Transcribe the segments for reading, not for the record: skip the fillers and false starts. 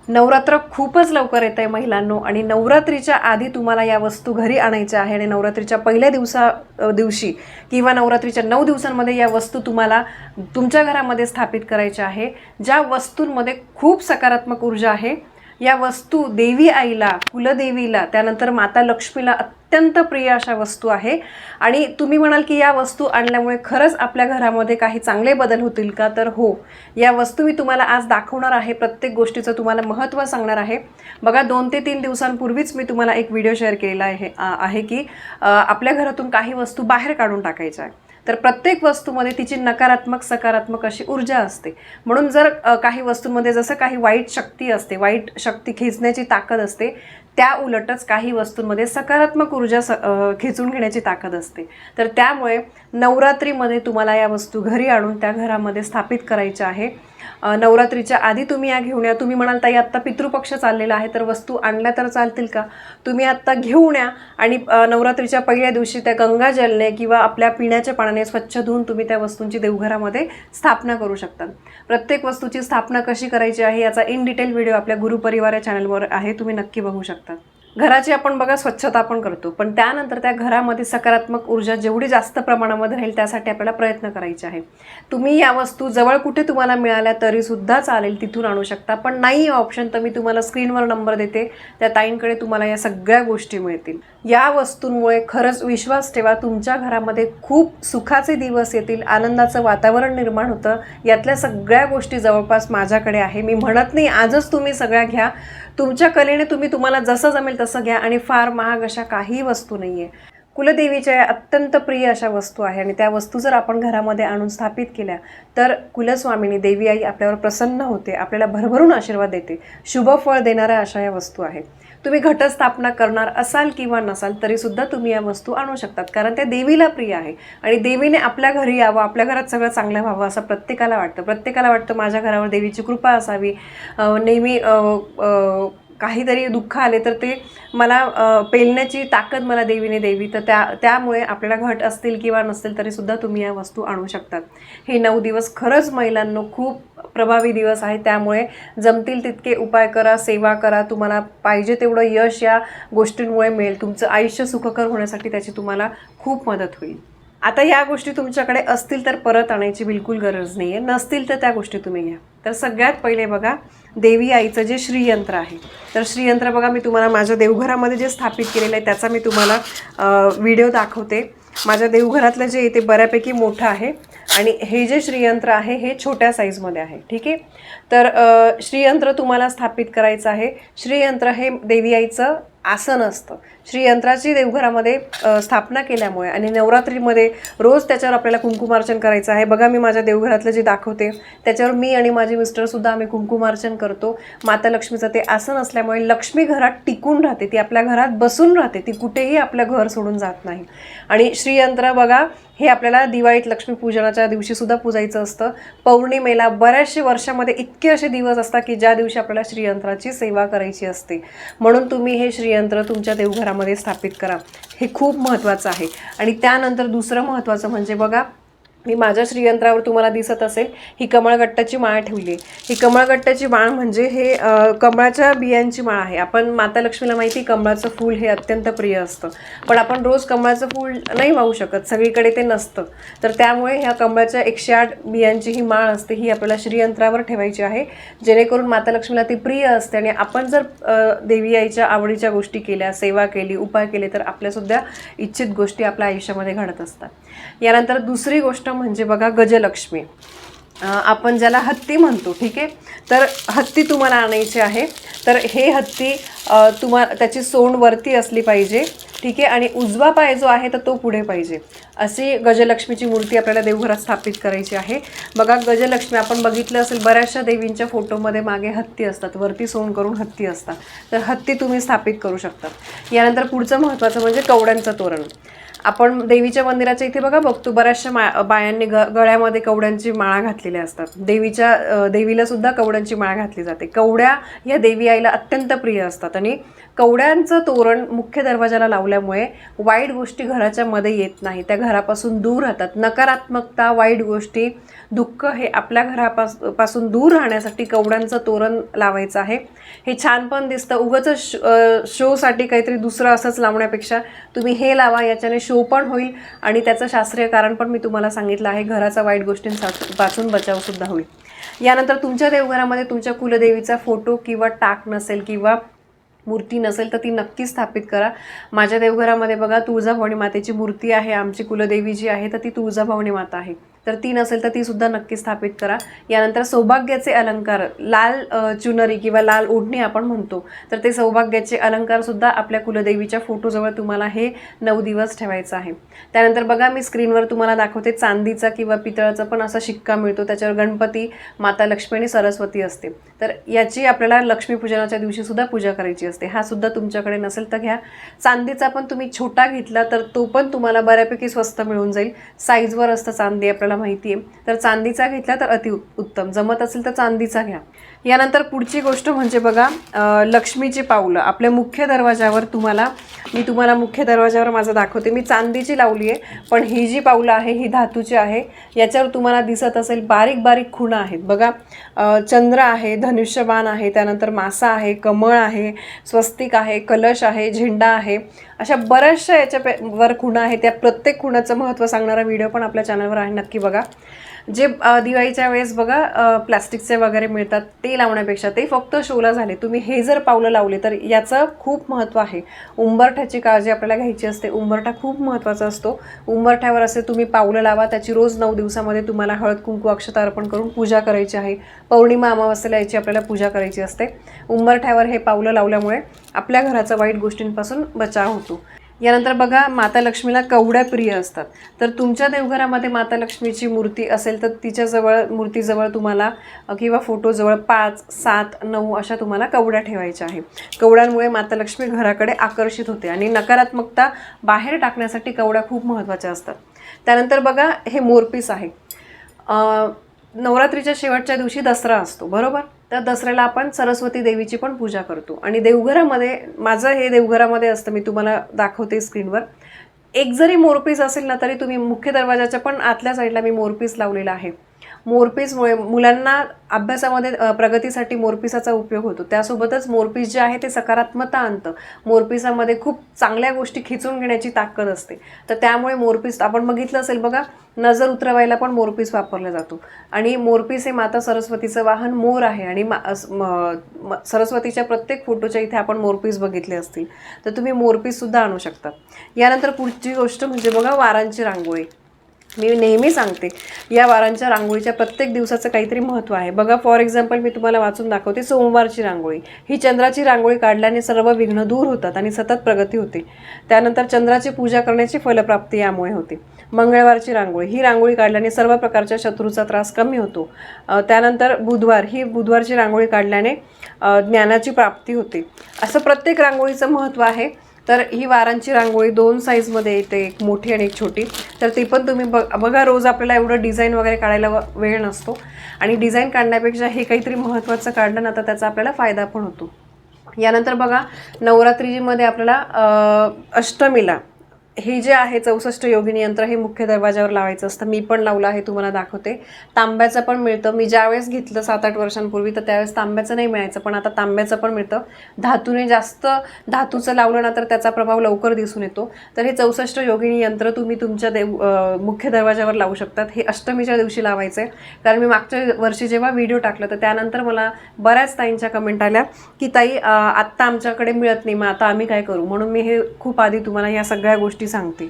नवरात्र खूपच लवकर येत आहे महिलांनो, आणि नवरात्रीच्या आधी तुम्हाला या वस्तू घरी आणायच्या आहे. आणि नवरात्रीच्या पहिल्या दिवशी किंवा नवरात्रीच्या 9 दिवसांमध्ये या वस्तू तुम्हाला तुमच्या घरामध्ये स्थापित करायच्या आहे, ज्या वस्तूंमध्ये खूप सकारात्मक ऊर्जा आहे. या वस्तू देवी आईला, कुलदेवीला, त्यानंतर माता लक्ष्मीला अत्यंत प्रिय अशा वस्तू आहे. आणि तुम्ही म्हणाल की या वस्तू आणल्यामुळे खरंच आपल्या घरामध्ये काही चांगले बदल होतील का? तर हो, या वस्तू मी तुम्हाला आज दाखवणार आहे. प्रत्येक गोष्टीचं तुम्हाला महत्त्व सांगणार आहे. बघा, 2 ते 3 दिवसांपूर्वीच मी तुम्हाला एक व्हिडिओ शेअर केलेला आहे की आपल्या घरातून काही वस्तू बाहेर काढून टाकायच्या आहे. तर प्रत्येक वस्तूमध्ये तिची नकारात्मक सकारात्मक अशी ऊर्जा असते. म्हणून जर काही वस्तूंमध्ये जसं काही वाईट शक्ती असते, वाईट शक्ती खेचण्याची ताकद असते, त्या उलटच काही वस्तूंमध्ये सकारात्मक ऊर्जा खेचून घेण्याची ताकद असते. तर त्यामुळे नवरात्रीमध्ये तुम्हाला या वस्तू घरी आणून त्या घरामध्ये स्थापित करायच्या आहे. नवरात्रीच्या आधी तुम्ही या घेऊन या. तुम्ही म्हणाल ताई आत्ता पितृपक्ष चाललेला आहे, तर वस्तू आणल्या तर चालतील का? तुम्ही आत्ता घेऊन या आणि नवरात्रीच्या पहिल्या दिवशी त्या गंगाजलने किंवा आपल्या पिण्याच्या पाण्याने स्वच्छ धुवून तुम्ही त्या वस्तूंची देवघरामध्ये स्थापना करू शकता. प्रत्येक वस्तूची स्थापना कशी करायची आहे याचा इन डिटेल व्हिडिओ आपल्या गुरुपरिवार या चॅनलवर आहे, तुम्ही नक्की बघू शकता. घराची आपण बघा स्वच्छता आपण करतो, पण त्यानंतर त्या घरामध्ये सकारात्मक ऊर्जा जेवढी जास्त प्रमाणामध्ये राहील त्यासाठी आपल्याला प्रयत्न करायचे आहे. तुम्ही या वस्तू जवळ कुठे तुम्हाला मिळाल्या तरीसुद्धा चालेल, तिथून आणू शकता. पण नाही ऑप्शन तर मी तुम्हाला स्क्रीनवर नंबर देते, त्या ताईंकडे तुम्हाला या सगळ्या गोष्टी मिळतील. या वस्तूंमुळे खरंच विश्वास ठेवा, तुमच्या घरामध्ये खूप सुखाचे दिवस येतील, आनंदाचं वातावरण निर्माण होतं. यातल्या सगळ्या गोष्टी जवळपास माझ्याकडे आहे. मी म्हणत नाही आजच तुम्ही सगळ्या घ्या, तुमच्या कलेने तुम्हाला जसं जमेल तसं घ्या. आणि फार महाग अशा काही वस्तू नाही आहे. कुलदेवीच्या अत्यंत प्रिय अशा वस्तू आहे, आणि त्या वस्तू जर आपण घरामध्ये आणून स्थापित केल्या तर कुलस्वामिनी देवी आई आपल्यावर प्रसन्न होते, आपल्याला भरभरून आशीर्वाद देते. शुभ फळ देणाऱ्या अशा या वस्तू आहेत. तुम्ही घटस्थापना करणार असाल किंवा नसाल तरीसुद्धा तुम्ही या वस्तू आणू शकतात, कारण त्या देवीला प्रिय आहे. आणि देवीने आपल्या घरी यावं, आपल्या घरात सगळं चांगलं व्हावं असं प्रत्येकाला वाटतं. प्रत्येकाला वाटतं माझ्या घरावर देवीची कृपा असावी, नेहमी काहीतरी दुःख आले तर ते मला पेलण्याची ताकद मला देवीने द्यावी. तर त्यामुळे आपल्याला घट असतील किंवा नसतील तरीसुद्धा तुम्ही या वस्तू आणू शकतात. हे 9 दिवस खरंच महिलांनो खूप प्रभावी दिवस आहे. त्यामुळे जमतील तितके उपाय करा, सेवा करा. तुम्हाला पाहिजे तेवढं यश या गोष्टींमुळे मिळेल. तुमचं आयुष्य सुखकर होण्यासाठी त्याची तुम्हाला खूप मदत होईल. आता या गोष्टी तुमच्याकडे असतील तर परत आणायची बिलकुल गरज नाही आहे, नसतील तर त्या गोष्टी तुम्ही घ्या. तर सगळ्यात पहिले बघा, देवी आईचं जे श्रीयंत्र आहे, तर श्रीयंत्र बघा मी तुम्हाला माझ्या देवघरामध्ये जे स्थापित केलेलं आहे त्याचा मी तुम्हाला व्हिडिओ दाखवते. माझ्या देवघरातलं जे ते बऱ्यापैकी मोठं आहे, आणि हे जे श्रीयंत्र आहे हे छोट्या साईजमध्ये आहे. ठीक आहे, तर श्रीयंत्र तुम्हाला स्थापित करायचं आहे. श्रीयंत्र हे देवी आईचं आसन असतं. श्रीयंत्राची देवघरामध्ये स्थापना केल्यामुळे आणि नवरात्रीमध्ये रोज त्याच्यावर आपल्याला कुंकुमार्चन करायचं आहे. बघा मी माझ्या देवघरातलं जे दाखवते त्याच्यावर मी आणि माझे मिस्टरसुद्धा आम्ही कुंकुमार्चन करतो. माता लक्ष्मीचं ते आसन असल्यामुळे लक्ष्मी घरात टिकून राहते, ती आपल्या घरात बसून राहते, ती कुठेही आपलं घर सोडून जात नाही. आणि श्रीयंत्र बघा हे आपल्याला दिवाळीत लक्ष्मीपूजनाच्या दिवशीसुद्धा पूजायचं असतं. पौर्णिमेला बऱ्याचशा वर्षामध्ये इतके असे दिवस असतात की ज्या दिवशी आपल्याला श्रीयंत्राची सेवा करायची असते. म्हणून तुम्ही हे श्रीयंत्र तुमच्या देवघरामध्ये स्थापित करा, हे खूप महत्त्वाचं आहे. आणि त्यानंतर दुसरं महत्त्वाचं म्हणजे बघा, मी माझ्या श्रीयंत्रावर तुम्हाला दिसत असेल ही कमळगट्टाची माळ ठेवली आहे. ही कमळगट्टाची माळ म्हणजे हे कमळाच्या बियांची माळ आहे. आपण माता लक्ष्मीला माहिती कमळाचं फूल हे अत्यंत प्रिय असतं, पण आपण रोज कमळाचं फूल नाही वाहू शकत, सगळीकडे ते नसतं. तर त्यामुळे ह्या कमळाच्या 108 बियांची ही माळ असते, ही आपल्याला श्रीयंत्रावर ठेवायची आहे, जेणेकरून माता लक्ष्मीला ती प्रिय असते. आणि आपण जर देवी आईच्या आवडीच्या गोष्टी केल्या, सेवा केली, उपाय केले तर आपल्यासुद्धा इच्छित गोष्टी आपल्या आयुष्यामध्ये घडत असतात. यानंतर दुसरी गोष्ट म्हणजे बघा गजलक्ष्मी, आपण ज्याला हत्ती म्हणतो. ठीक आहे, तर हत्ती तुम्हाला आणायची आहे. तर हे हत्ती त्याची सोंड वरती असली पाहिजे. ठीक आहे, आणि उजवा पाय जो आहे तर तो पुढे पाहिजे. अशी गजलक्ष्मीची मूर्ती आपल्याला देवघरात स्थापित करायची आहे. बघा गजलक्ष्मी आपण बघितलं असेल बऱ्याचशा देवींच्या फोटोमध्ये मागे हत्ती असतात, वरती सोंड करून हत्ती असतात. तर हत्ती तुम्ही स्थापित करू शकता. यानंतर पुढचं महत्त्वाचं म्हणजे कवड्यांचं तोरण. आपण देवीच्या मंदिराच्या इथे बघा बघतो बऱ्याचशा बायांनी गळ्यामध्ये कवड्यांची माळा घातलेल्या असतात. देवीला सुद्धा कवड्यांची माळ घातली जाते. कवड्या या देवी आईला अत्यंत प्रिय असतात, आणि कवड्यांचं तोरण मुख्य दरवाजाला लावल्यामुळे वाईट गोष्टी घराच्या मध्ये येत नाही, त्या घरापासून दूर राहतात. नकारात्मकता, वाईट गोष्टी, दुःख हे आपल्या घरापासून दूर राहण्यासाठी कवड्यांचं तोरण लावायचं आहे. हे छान पण दिसतं. उगाच शोसाठी काहीतरी दुसरं असंच लावण्यापेक्षा तुम्ही हे लावा, याच्याने शो पण होईल आणि त्याचं शास्त्रीय कारण पण मी तुम्हाला सांगितलं आहे. घराचा वाईट गोष्टींपासून बचावसुद्धा होईल. यानंतर तुमच्या देवघरामध्ये तुमच्या कुलदेवीचा फोटो किंवा टाक नसेल किंवा मूर्ती नसेल तर ती नक्की स्थापित करा. माझ्या देवघरामध्ये बघा तुळजाभवानी मातेची मूर्ती आहे. आमची कुलदेवी जी आहे तर ती तुळजाभवानी माता आहे, तर ती नसेल तर ती सुद्धा नक्की स्थापित करा. यानंतर सौभाग्याचे अलंकार, लाल चुनरी किंवा लाल ओढणी आपण म्हणतो, तर ते सौभाग्याचे अलंकार सुद्धा आपल्या कुलदेवीच्या फोटोजवळ तुम्हाला हे 9 दिवस ठेवायचं आहे. त्यानंतर बघा मी स्क्रीनवर तुम्हाला दाखवते, चांदीचा किंवा पितळाचा पण असा शिक्का मिळतो. त्याच्यावर गणपती, माता लक्ष्मी आणि सरस्वती असते. तर याची आपल्याला लक्ष्मीपूजनाच्या दिवशी सुद्धा पूजा करायची असते. हा सुद्धा तुमच्याकडे नसेल तर घ्या. चांदीचा पण तुम्ही छोटा घेतला तर तो पण तुम्हाला बऱ्यापैकी स्वस्त मिळून जाईल. साईजवर असतं चांदी, आपल्याला माहिती आहे. तर चांदीचा घेतला तर अति उत्तम. जमत असेल तर चांदीचा घ्या. यानंतर पुढची गोष्ट म्हणजे बघा लक्ष्मीची पाऊलं आपल्या मुख्य दरवाजावर. मी तुम्हाला मुख्य दरवाजावर माझं दाखवते. मी चांदीची लावली आहे, पण ही जी पाऊलं आहे ही धातूची आहे. याच्यावर तुम्हाला दिसत असेल बारीक बारीक खुणा आहेत बघा. चंद्र आहे, धनुष्यबाण आहे, त्यानंतर मासा आहे, कमळ आहे, स्वस्तिक आहे, कलश आहे, झेंडा आहे, अशा बऱ्याचशा याच्यावर खुणा आहे. त्या प्रत्येक खुणाचं महत्त्व सांगणारा व्हिडिओ पण आपल्या चॅनलवर आहे, नक्की बघा. जे दिवाळीच्या वेळेस बघा प्लास्टिकचे वगैरे मिळतात ते लावण्यापेक्षा ते फक्त शोला झाले. तुम्ही हे जर पावलं लावले तर याचं खूप महत्त्व आहे. उंबरठ्याची काळजी आपल्याला घ्यायची असते. उंबरठा खूप महत्त्वाचा असतो. उंबरठ्यावर असे तुम्ही पावलं लावा. त्याची रोज 9 दिवसामध्ये तुम्हाला हळद कुंकू अक्षता अर्पण करून पूजा करायची आहे. पौर्णिमा अमावस्येला याची आपल्याला पूजा करायची असते. उंबरठ्यावर हे पावलं लावल्यामुळे आपल्या घराचा वाईट गोष्टींपासून बचाव होतो. यानंतर बघा माता लक्ष्मीला कवड्या प्रिय असतात. तर तुमच्या देवघरामध्ये माता लक्ष्मीची मूर्ती असेल तर तिच्याजवळ, मूर्तीजवळ तुम्हाला किंवा फोटोजवळ 5, 7, 9 अशा तुम्हाला कवड्या ठेवायच्या आहे. कवड्यांमुळे माता लक्ष्मी घराकडे आकर्षित होते आणि नकारात्मकता बाहेर टाकण्यासाठी कवड्या खूप महत्त्वाच्या असतात. त्यानंतर बघा हे मोरपीस आहे. नवरात्रीच्या शेवटच्या दिवशी दसरा असतो बरोबर. तर दसऱ्याला आपण सरस्वती देवीची पण पूजा करतो आणि देवघरामध्ये, माझं हे देवघरामध्ये असतं, मी तुम्हाला दाखवते स्क्रीनवर. एक जरी मोरपीस असेल ना तरी तुम्ही मुख्य दरवाजाच्या पण आतल्या साईडला मी मोरपीस लावलेला आहे. मोरपीसमुळे मुलांना अभ्यासामध्ये प्रगतीसाठी मोरपीसाचा उपयोग होतो. त्यासोबतच मोरपीस जे आहे ते सकारात्मकता आणतं. मोरपीसामध्ये खूप चांगल्या गोष्टी खिचून घेण्याची ताकद असते. तर त्यामुळे मोरपीस आपण बघितलं असेल बघा, नजर उतरवायला पण मोरपीस वापरला जातो. आणि मोरपीस हे माता सरस्वतीचं वाहन मोर आहे आणि सरस्वतीच्या प्रत्येक फोटोच्या इथे आपण मोरपीस बघितले असतील तर तुम्ही मोरपीससुद्धा आणू शकता. यानंतर पुढची गोष्ट म्हणजे बघा वारांची रांगोळी. मी नेहमी सांगते या वारांच्या रांगोळीच्या प्रत्येक दिवसाचं काहीतरी महत्त्व आहे. बघा फॉर एक्झाम्पल मी तुम्हाला वाचून दाखवते. सोमवारची रांगोळी, ही चंद्राची रांगोळी काढल्याने सर्व विघ्न दूर होतात आणि सतत प्रगती होते. त्यानंतर चंद्राची पूजा करण्याची फलप्राप्ती यामुळे होते. मंगळवारची रांगोळी, ही रांगोळी काढल्याने सर्व प्रकारच्या शत्रूचा त्रास कमी होतो. त्यानंतर बुधवार, ही बुधवारची रांगोळी काढल्याने ज्ञानाची प्राप्ती होते. असं प्रत्येक रांगोळीचं महत्त्व आहे. तर ही वारांची रांगोळी 2 साईजमध्ये येते, एक मोठी आणि एक छोटी. तर ती पण तुम्ही बघा. रोज आपल्याला एवढं डिझाईन वगैरे काढायला वेळ नसतो आणि डिझाईन काढण्यापेक्षा हे काहीतरी महत्त्वाचं काढलं ना तर त्याचा आपल्याला फायदा पण होतो. यानंतर बघा नवरात्रीमध्ये आपल्याला अष्टमीला हे जे आहे 64 योगिनी यंत्र हे मुख्य दरवाजावर लावायचं असतं. मी पण लावलं आहे, तुम्हाला दाखवते. तांब्याचं पण मिळतं. मी ज्यावेळेस घेतलं 7-8 वर्षांपूर्वी तर त्यावेळेस तांब्याचं नाही मिळायचं, पण आता तांब्याचं पण मिळतं. धातूने जास्त धातूचं लावलं ना तर त्याचा प्रभाव लवकर दिसून येतो. तर हे 64 योगिनी यंत्र तुम्ही तुमच्या मुख्य दरवाजावर लावू शकतात. हे अष्टमीच्या दिवशी लावायचं आहे. कारण मी मागच्या वर्षी जेव्हा व्हिडिओ टाकला तर त्यानंतर मला बऱ्याच ताईंच्या कमेंट आल्या की ताई आत्ता आमच्याकडे मिळत नाही, मग आता आम्ही काय करू. म्हणून मी हे खूप आधी तुम्हाला या सगळ्या गोष्टी सांगते.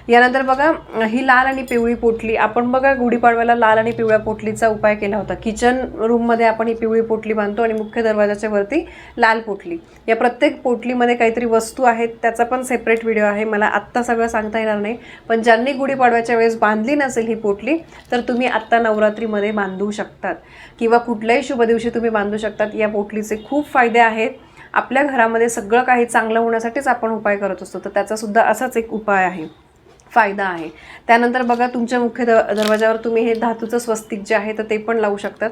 यानंतर बघा ही लाल आणि पिवळी पोटली. आपण बघा गुढीपाडव्याला लाल आणि पिवळ्या पोटलीचा उपाय केला होता. किचन रूममध्ये आपण ही पिवळी पोटली बांधतो आणि मुख्य दरवाजाच्या वरती लाल पोटली. या प्रत्येक पोटलीमध्ये काहीतरी वस्तू आहेत, त्याचा पण सेपरेट व्हिडिओ आहे. मला आत्ता सगळं सांगता येणार नाही, पण ज्यांनी गुढीपाडव्याच्या वेळेस बांधली नसेल ही पोटली तर तुम्ही आत्ता नवरात्रीमध्ये बांधू शकतात किंवा कुठल्याही शुभ दिवशी तुम्ही बांधू शकतात. या पोटलीचे खूप फायदे आहेत. आपल्या घरामध्ये सगळं काही चांगलं होण्यासाठीच आपण उपाय करत असतो, तर त्याचासुद्धा असाच एक उपाय आहे, फायदा आहे. त्यानंतर बघा तुमच्या मुख्य दरवाजावर तुम्ही हे धातूचं स्वस्तिक जे आहे तर ते पण लावू शकतात.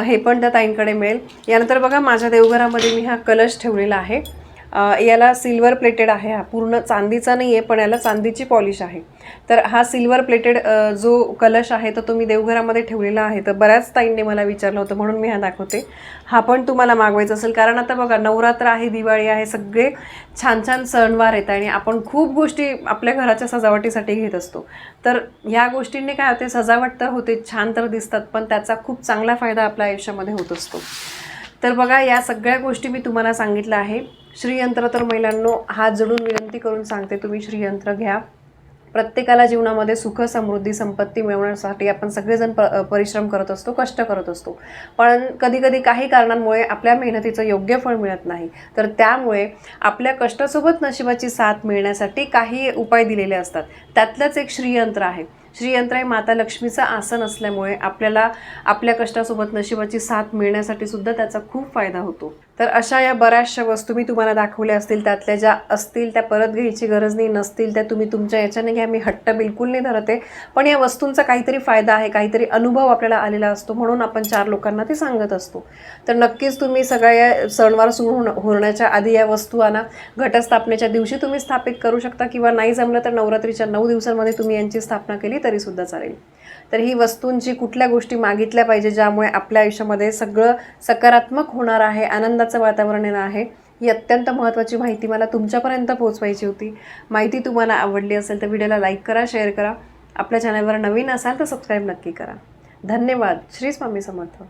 हे पण त्या ताईंकडे मिळेल. यानंतर बघा माझ्या देवघरामध्ये मी हा कलश ठेवलेला आहे. याला सिल्वर प्लेटेड आहे, हा पूर्ण चांदीचा नाही आहे पण याला चांदीची पॉलिश आहे. तर हा सिल्वर प्लेटेड जो कलश आहे तो तुम्ही देवघरामध्ये ठेवलेला आहे. तर बऱ्याच ताईंनी मला विचारलं होतं म्हणून मी हा दाखवते. हा पण तुम्हाला मागवायचा असेल, कारण आता बघा नवरात्र आहे, दिवाळी आहे, सगळे छान छान सणवार आहेत आणि आपण खूप गोष्टी आपल्या घराच्या सजावटीसाठी घेत असतो. तर ह्या गोष्टींनी काय होते, सजावट तर होते, छान तर दिसतात, पण त्याचा खूप चांगला फायदा आपल्या आयुष्यामध्ये होत असतो. तर बघा या सगळ्या गोष्टी मी तुम्हाला सांगितलं आहे. श्रीयंत्र तर महिलांनो हात जोडून विनंती करून सांगते, तुम्ही श्रीयंत्र घ्या. प्रत्येकाला जीवनामध्ये सुख समृद्धी संपत्ती मिळवण्यासाठी आपण सगळेजण परिश्रम करत असतो, कष्ट करत असतो, पण कधी कधी काही कारणांमुळे आपल्या मेहनतीचं योग्य फळ मिळत नाही. तर त्यामुळे आपल्या कष्टासोबत नशिबाची साथ मिळण्यासाठी काही उपाय दिलेले असतात. त्यातलंच एक श्रीयंत्र आहे. श्रीयंत्र हे माता लक्ष्मीचं आसन असल्यामुळे आपल्याला आपल्या कष्टासोबत नशिबाची साथ मिळण्यासाठी सुद्धा त्याचा खूप फायदा होतो. तर अशा या बऱ्याचशा वस्तू मी तुम्हाला दाखवल्या असतील, त्यातल्या ज्या असतील त्या परत घ्यायची गरज नाही, नसतील त्या तुम्ही तुमच्या याच्याने घ्या. मी हट्ट बिलकुल नाही धरते, पण या वस्तूंचा काहीतरी फायदा आहे, काहीतरी अनुभव आपल्याला आलेला असतो, म्हणून आपण 4 लोकांना ते सांगत असतो. तर नक्कीच तुम्ही सगळ्या सणवार सुरू होण्याच्या आधी या वस्तू आणा. घटस्थापनेच्या दिवशी तुम्ही स्थापित करू शकता किंवा नाही जमलं तर नवरात्रीच्या 9 दिवसांमध्ये तुम्ही यांची स्थापना केली तरी सुद्धा चालेल. तर ही वस्तूंची कुठल्या गोष्टी मागितल्या पाहिजे ज्यामुळे आपल्या आयुष्यामध्ये सगळं सकारात्मक होणार आहे, आनंदाचं वातावरण येणार आहे, ही अत्यंत महत्त्वाची माहिती मला तुमच्यापर्यंत पोहोचवायची होती. माहिती तुम्हाला आवडली असेल तर व्हिडिओला लाईक करा, शेअर करा. आपल्या चॅनलवर नवीन असाल तर सबस्क्राईब नक्की करा. धन्यवाद. श्री स्वामी समर्थ.